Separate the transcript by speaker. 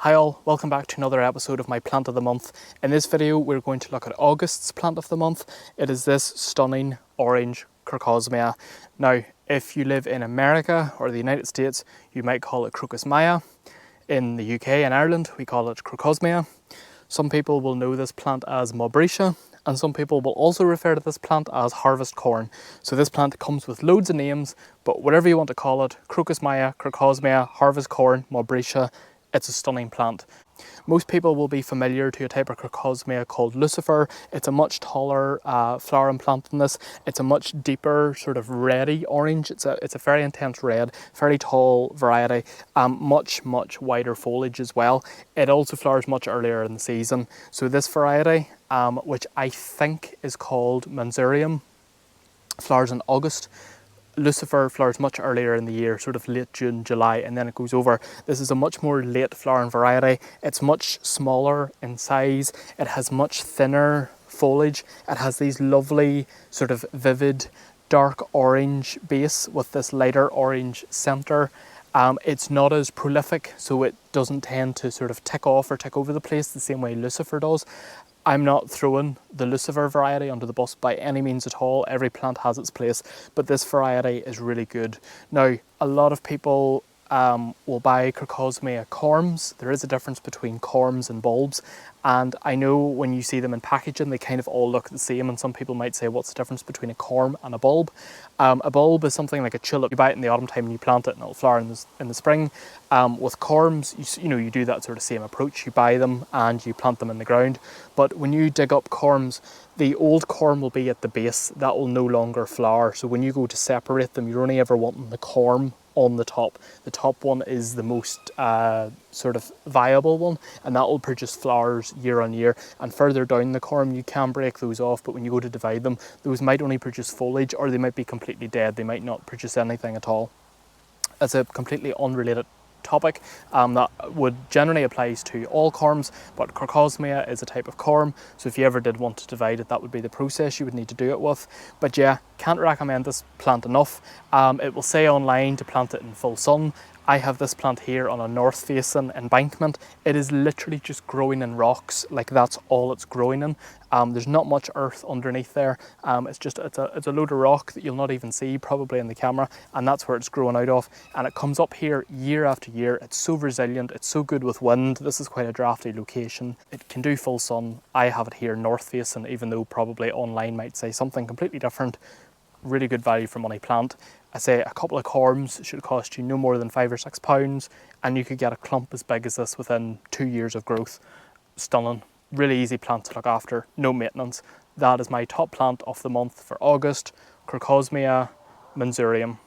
Speaker 1: Hi all, welcome back to another episode of my plant of the month. In this video we're going to look at August's plant of the month. It is this stunning orange Crocosmia. Now if you live in America or the United States you might call it Crocosmia. In the UK and Ireland we call it Crocosmia. Some people will know this plant as Maubritia, and some people will also refer to this plant as harvest corn. So this plant comes with loads of names, but whatever you want to call it, Crocosmia, Crocosmia, harvest corn, Maubritia, it's a stunning plant. Most people will be familiar to a type of Crocosmia called Lucifer. It's a much taller flowering plant than this. It's a much deeper sort of reddy orange. It's a very intense red, very tall variety, much wider foliage as well. It also flowers much earlier in the season. So this variety, which I think is called Masoniorum, flowers in August. Lucifer flowers much earlier in the year, sort of late June, July, and then it goes over. This is a much more late flowering variety. It's much smaller in size. It has much thinner foliage. It has these lovely sort of vivid dark orange base with this lighter orange centre. It's not as prolific, so it doesn't tend to sort of tick off or tick over the place the same way Lucifer does. I'm not throwing the Lucifer variety under the bus by any means at all. Every plant has its place, but this variety is really good. Now, a lot of people will buy Crocosmia corms. There is a difference between corms and bulbs, and I know when you see them in packaging they kind of all look the same, and some people might say, what's the difference between a corm and a bulb? A bulb is something like a tulip. You buy it in the autumn time and you plant it and it'll flower in the spring. With corms, you do that sort of same approach. You buy them and you plant them in the ground, but when you dig up corms, the old corm will be at the base. That will no longer flower, so when you go to separate them, you're only ever wanting the corm on the top. The top one is the most sort of viable one, and that will produce flowers year on year. And further down the corm you can break those off, but when you go to divide them, those might only produce foliage, or they might be completely dead. They might not produce anything at all. It's a completely unrelated topic that would generally applies to all corms, but Crocosmia is a type of corm, so if you ever did want to divide it, that would be the process you would need to do it with. But yeah, can't recommend this plant enough. It will say online to plant it in full sun. I have this plant here on a north facing embankment. It is literally just growing in rocks, like that's all it's growing in. There's not much earth underneath there. It's a load of rock that you'll not even see probably in the camera, and that's where it's growing out of. And it comes up here year after year. It's so resilient, it's so good with wind. This is quite a drafty location. It can do full sun. I have it here north facing, even though probably online might say something completely different. Really good value for money plant. I say a couple of corms should cost you no more than £5 or £6, and you could get a clump as big as this within 2 years of growth. Stunning. Really easy plant to look after, no maintenance. That is my top plant of the month for August, Crocosmia Masoniorum.